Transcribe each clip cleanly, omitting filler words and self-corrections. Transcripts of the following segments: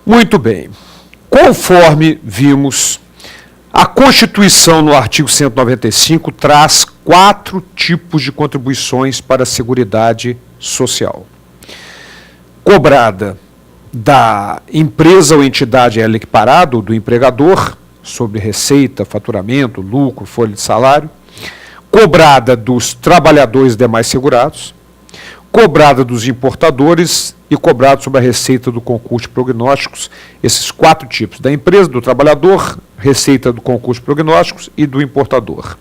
Muito bem. Conforme vimos, a Constituição, no artigo 195, traz 4 tipos de contribuições para a Seguridade Social. Cobrada da empresa ou entidade a ela equiparada, ou do empregador, sobre receita, faturamento, lucro, folha de salário. Cobrada dos trabalhadores demais segurados. Cobrada dos importadores e cobrado sobre a receita do concurso de prognósticos, esses 4 tipos, da empresa, do trabalhador, receita do concurso de prognósticos e do importador.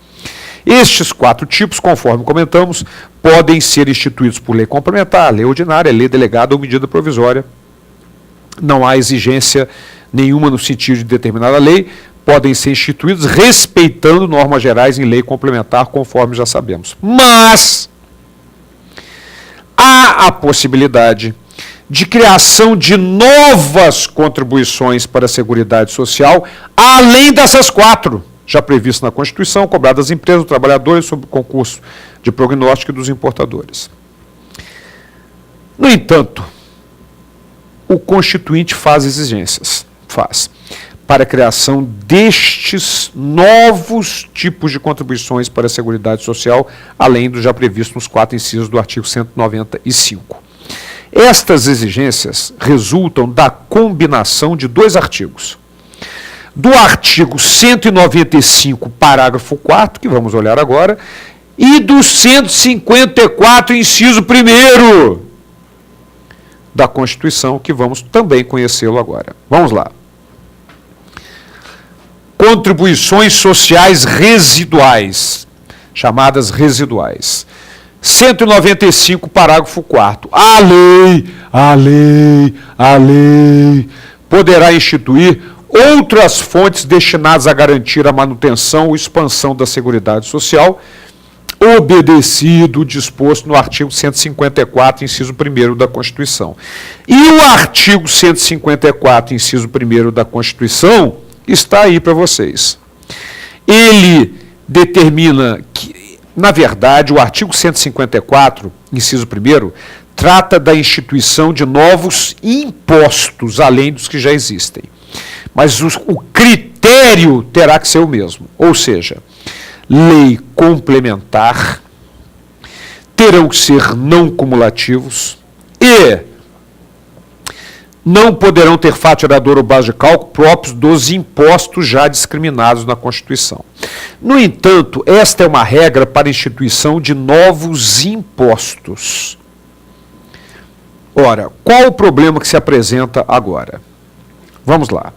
Estes 4 tipos, conforme comentamos, podem ser instituídos por lei complementar, lei ordinária, lei delegada ou medida provisória. Não há exigência nenhuma no sentido de determinada lei, podem ser instituídos respeitando normas gerais em lei complementar, conforme já sabemos. Mas há a possibilidade de criação de novas contribuições para a Seguridade Social, além dessas 4, já previstas na Constituição, cobradas das empresas, dos trabalhadores, sob o concurso de prognóstico e dos importadores. No entanto, o Constituinte faz exigências, para a criação destes novos tipos de contribuições para a Seguridade Social, além do já previsto nos 4 incisos do artigo 195. Estas exigências resultam da combinação de 2 artigos. Do artigo 195, parágrafo 4, que vamos olhar agora, e do 154, inciso 1º da Constituição, que vamos também conhecê-lo agora. Vamos lá. Contribuições sociais residuais, chamadas residuais. 195, parágrafo 4º. A lei poderá instituir outras fontes destinadas a garantir a manutenção ou expansão da Seguridade Social, obedecido o disposto no artigo 154, inciso 1º da Constituição. E o artigo 154, inciso 1º da Constituição, está aí para vocês. Ele determina que, na verdade, o artigo 154, inciso 1º, trata da instituição de novos impostos, além dos que já existem. Mas o critério terá que ser o mesmo, ou seja, lei complementar, terão que ser não cumulativos e não poderão ter faturador ou base de cálculo próprios dos impostos já discriminados na Constituição. No entanto, esta é uma regra para a instituição de novos impostos. Ora, qual o problema que se apresenta agora? Vamos lá.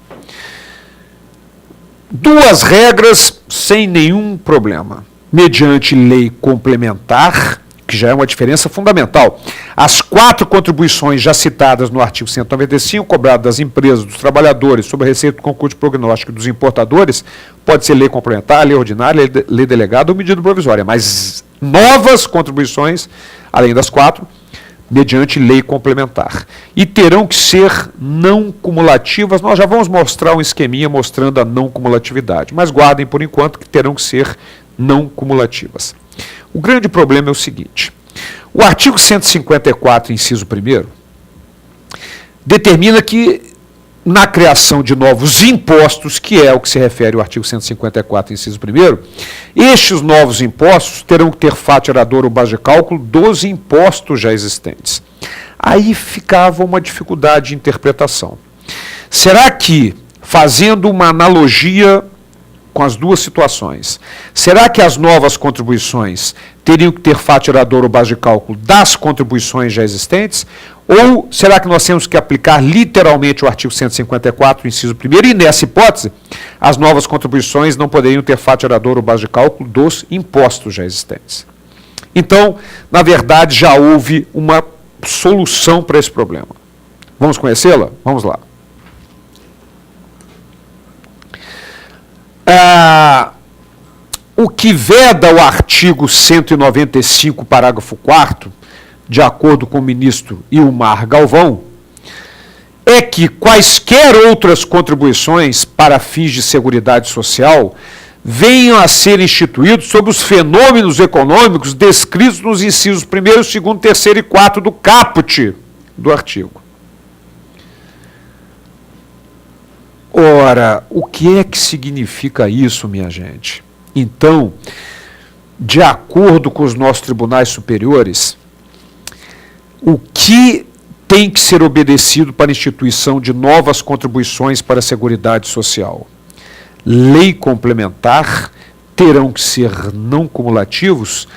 2 regras sem nenhum problema. Mediante lei complementar, que já é uma diferença fundamental. As 4 contribuições já citadas no artigo 195, cobradas das empresas, dos trabalhadores, sobre a receita do concurso de prognóstico dos importadores, pode ser lei complementar, lei ordinária, lei delegada ou medida provisória. Mas novas contribuições, além das 4, mediante lei complementar. E terão que ser não cumulativas. Nós já vamos mostrar um esqueminha mostrando a não cumulatividade, mas guardem por enquanto que terão que ser não cumulativas. O grande problema é o seguinte: o artigo 154, inciso 1º, determina que, na criação de novos impostos, que é o que se refere ao artigo 154, inciso 1º, estes novos impostos terão que ter faturador ou base de cálculo dos impostos já existentes. Aí ficava uma dificuldade de interpretação. Será que, fazendo uma analogia com as 2 situações, será que as novas contribuições teriam que ter faturador ou base de cálculo das contribuições já existentes? Ou será que nós temos que aplicar literalmente o artigo 154, inciso 1º, e nessa hipótese, as novas contribuições não poderiam ter faturador ou base de cálculo dos impostos já existentes? Então, na verdade, já houve uma solução para esse problema. Vamos conhecê-la? Vamos lá. O que veda o artigo 195, parágrafo 4º, de acordo com o ministro Ilmar Galvão, é que quaisquer outras contribuições para fins de seguridade social venham a ser instituídos sobre os fenômenos econômicos descritos nos incisos 1º, 2º, 3º e 4º do caput do artigo. Ora, o que é que significa isso, minha gente? Então, de acordo com os nossos tribunais superiores, o que tem que ser obedecido para a instituição de novas contribuições para a Seguridade Social? Lei complementar, terão que ser não cumulativos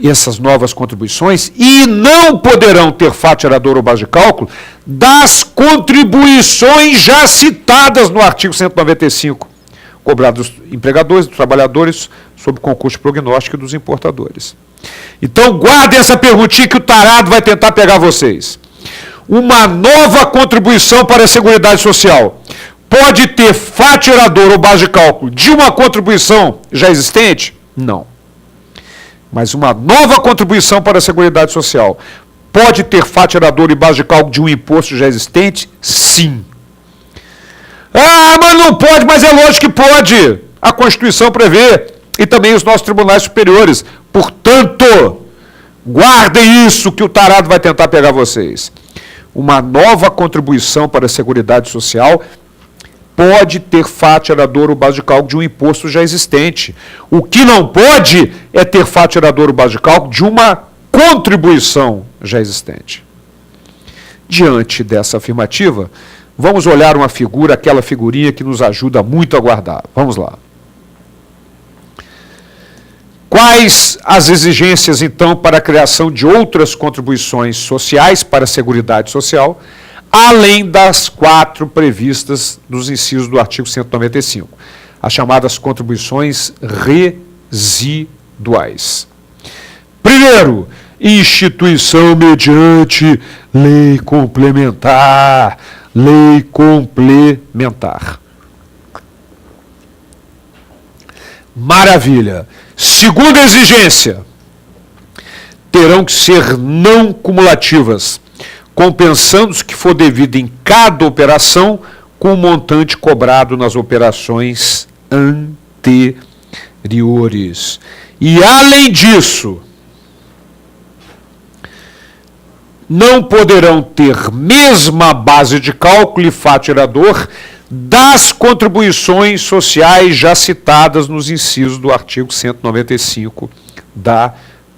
essas novas contribuições e não poderão ter fato gerador ou base de cálculo das contribuições já citadas no artigo 195, cobrados dos empregadores, dos trabalhadores, sob concurso de prognóstico e dos importadores. Então, guardem essa perguntinha que o tarado vai tentar pegar vocês. Uma nova contribuição para a Seguridade Social pode ter fato gerador ou base de cálculo de uma contribuição já existente? Não. Mas uma nova contribuição para a Seguridade Social pode ter fato gerador e base de cálculo de um imposto já existente? Sim. Ah, mas não pode, mas é lógico que pode. A Constituição prevê e também os nossos tribunais superiores. Portanto, guardem isso que o tarado vai tentar pegar vocês. Uma nova contribuição para a Seguridade Social pode ter fato gerador ou base de cálculo de um imposto já existente. O que não pode é ter fato gerador ou base de cálculo de uma contribuição já existente. Diante dessa afirmativa, vamos olhar uma figura, aquela figurinha que nos ajuda muito a guardar. Vamos lá. Quais as exigências, então, para a criação de outras contribuições sociais para a Seguridade Social, além das 4 previstas nos incisos do artigo 195, as chamadas contribuições residuais? Primeiro, instituição mediante lei complementar. Lei complementar. Maravilha. Segunda exigência, terão que ser não cumulativas, compensando o que for devido em cada operação com o montante cobrado nas operações anteriores. E, além disso, não poderão ter mesma base de cálculo e fato gerador das contribuições sociais já citadas nos incisos do artigo 195 da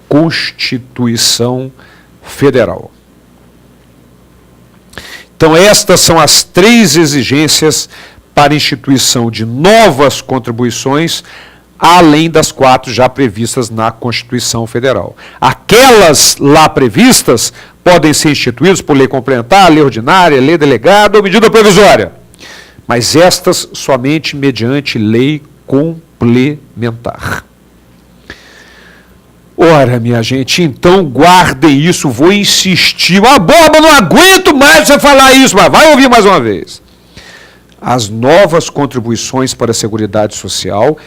Constituição Federal. Então, estas são as 3 exigências para a instituição de novas contribuições, além das 4 já previstas na Constituição Federal. Aquelas lá previstas podem ser instituídas por lei complementar, lei ordinária, lei delegada ou medida provisória, mas estas somente mediante lei complementar. Ora, minha gente, então guardem isso, vou insistir. Ah, Borba, não aguento mais você falar isso, mas vai ouvir mais uma vez. As novas contribuições para a Seguridade Social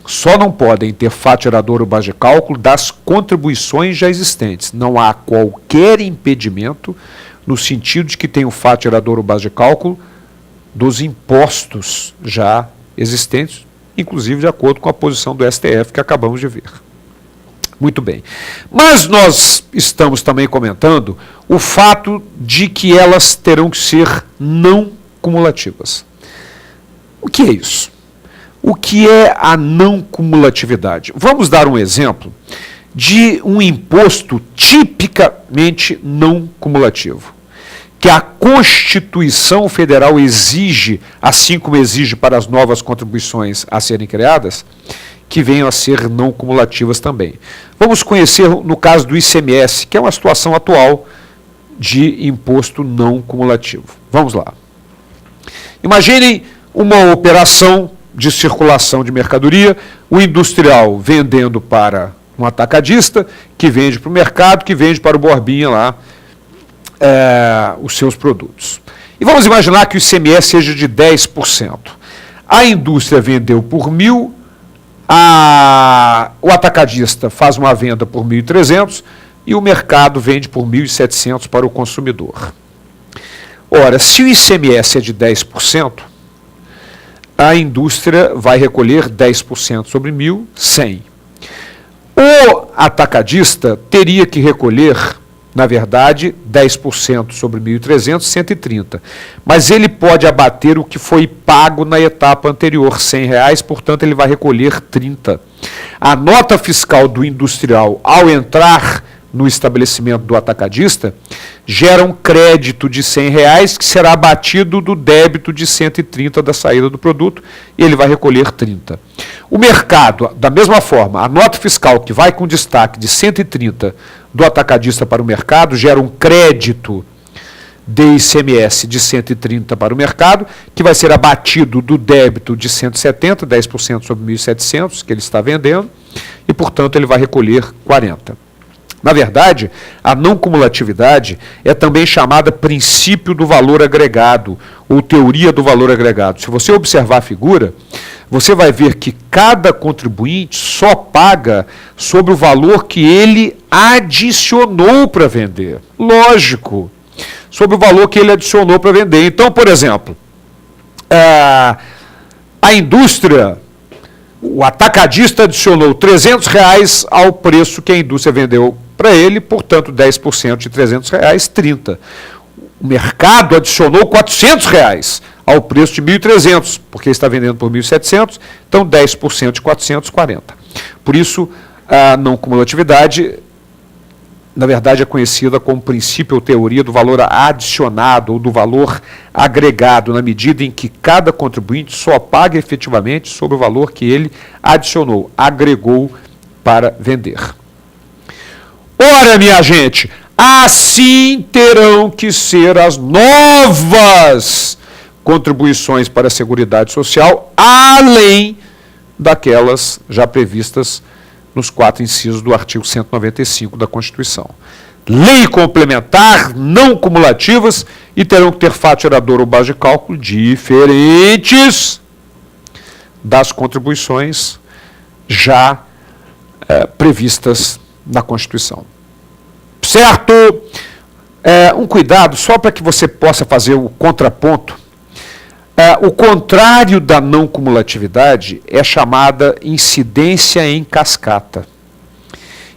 só não podem ter fato gerador ou base de cálculo das contribuições já existentes. Não há qualquer impedimento no sentido de que tenha o fato gerador ou base de cálculo dos impostos já existentes, inclusive de acordo com a posição do STF que acabamos de ver. Muito bem. Mas nós estamos também comentando o fato de que elas terão que ser não cumulativas. O que é isso? O que é a não cumulatividade? Vamos dar um exemplo de um imposto tipicamente não cumulativo, que a Constituição Federal exige, assim como exige para as novas contribuições a serem criadas, que venham a ser não cumulativas também. Vamos conhecer no caso do ICMS, que é uma situação atual de imposto não cumulativo. Vamos lá. Imaginem uma operação de circulação de mercadoria, o industrial vendendo para um atacadista, que vende para o mercado, que vende para o Borbinha lá, os seus produtos. E vamos imaginar que o ICMS seja de 10%. A indústria vendeu por 1.000, o atacadista faz uma venda por 1.300 e o mercado vende por 1.700 para o consumidor. Ora, se o ICMS é de 10%, a indústria vai recolher 10% sobre 1.000, 100. O atacadista teria que recolher Na verdade, 10% sobre 1.300, 130. Mas ele pode abater o que foi pago na etapa anterior, R$100, portanto ele vai recolher 30. A nota fiscal do industrial, ao entrar no estabelecimento do atacadista, gera um crédito de R$100 que será abatido do débito de 130 da saída do produto e ele vai recolher 30. O mercado, da mesma forma, a nota fiscal que vai com destaque de 130 do atacadista para o mercado gera um crédito de ICMS de 130 para o mercado, que vai ser abatido do débito de 170, 10% sobre 1.700 que ele está vendendo, e, portanto, ele vai recolher 40. Na verdade, a não cumulatividade é também chamada princípio do valor agregado, ou teoria do valor agregado. Se você observar a figura, você vai ver que cada contribuinte só paga sobre o valor que ele adicionou para vender. Lógico, sobre o valor que ele adicionou para vender. Então, por exemplo, a indústria, o atacadista adicionou R$300 ao preço que a indústria vendeu para ele, portanto, 10% de R$300, 30. O mercado adicionou R$400 ao preço de 1.300, porque está vendendo por 1.700, então 10% de 400, 40. Por isso, a não cumulatividade, na verdade, é conhecida como princípio ou teoria do valor adicionado ou do valor agregado, na medida em que cada contribuinte só paga efetivamente sobre o valor que ele adicionou, agregou para vender. Ora, minha gente, assim terão que ser as novas contribuições para a Seguridade Social, além daquelas já previstas nos 4 incisos do artigo 195 da Constituição. Lei complementar, não cumulativas, e terão que ter fato gerador ou base de cálculo diferentes das contribuições já previstas na Constituição. Certo? Um cuidado, só para que você possa fazer o contraponto. O contrário da não cumulatividade é chamada incidência em cascata.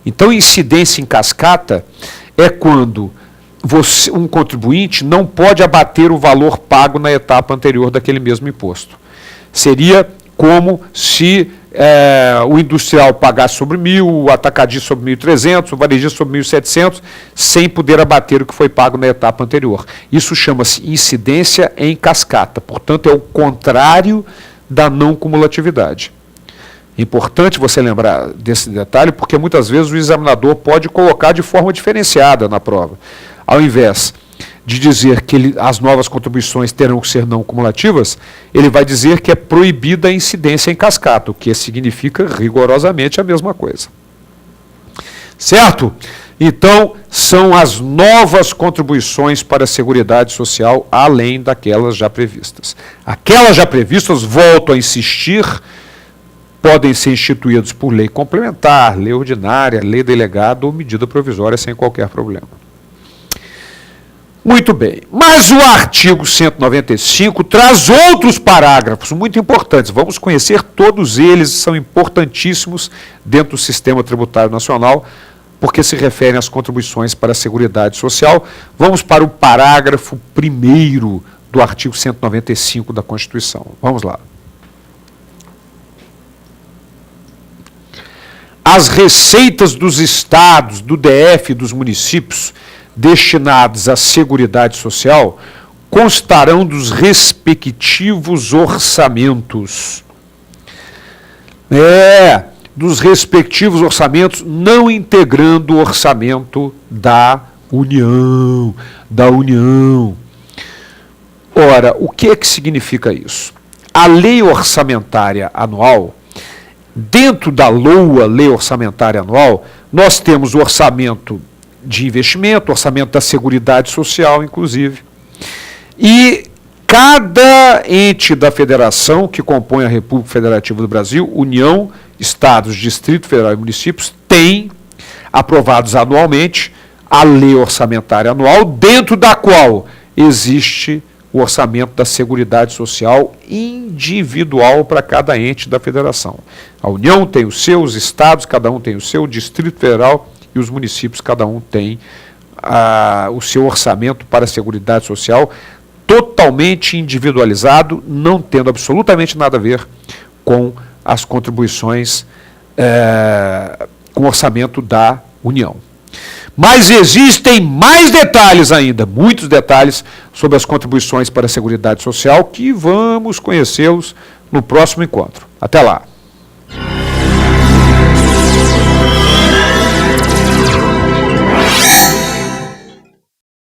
Então, incidência em cascata é quando um contribuinte não pode abater o valor pago na etapa anterior daquele mesmo imposto. Seria como se o industrial pagasse sobre 1.000, o atacadista sobre 1.300, o varejista sobre 1.700, sem poder abater o que foi pago na etapa anterior. Isso chama-se incidência em cascata. Portanto, é o contrário da não cumulatividade. É importante você lembrar desse detalhe, porque muitas vezes o examinador pode colocar de forma diferenciada na prova. Ao invés de dizer que as novas contribuições terão que ser não cumulativas, ele vai dizer que é proibida a incidência em cascata, o que significa rigorosamente a mesma coisa. Certo? Então, são as novas contribuições para a Seguridade Social, além daquelas já previstas. Aquelas já previstas, volto a insistir, podem ser instituídas por lei complementar, lei ordinária, lei delegada ou medida provisória sem qualquer problema. Muito bem, mas o artigo 195 traz outros parágrafos muito importantes. Vamos conhecer todos eles, são importantíssimos dentro do sistema tributário nacional, porque se referem às contribuições para a Seguridade Social. Vamos para o parágrafo 1º do artigo 195 da Constituição. Vamos lá. As receitas dos estados, do DF e dos municípios destinados à Seguridade Social constarão dos respectivos orçamentos. Dos respectivos orçamentos, não integrando o orçamento da União. Ora, o que é que significa isso? A lei orçamentária anual, dentro da LOA, Lei Orçamentária Anual, nós temos o orçamento de investimento, orçamento da Seguridade Social, inclusive. E cada ente da federação que compõe a República Federativa do Brasil, União, Estados, Distrito Federal e municípios, tem aprovados anualmente a Lei Orçamentária Anual, dentro da qual existe o orçamento da Seguridade Social individual para cada ente da federação. A União tem os seus, estados, cada um tem o seu, Distrito Federal e os municípios, cada um tem o seu orçamento para a Seguridade Social totalmente individualizado, não tendo absolutamente nada a ver com as contribuições com o orçamento da União. Mas existem mais detalhes ainda, muitos detalhes, sobre as contribuições para a Seguridade Social, que vamos conhecê-los no próximo encontro. Até lá!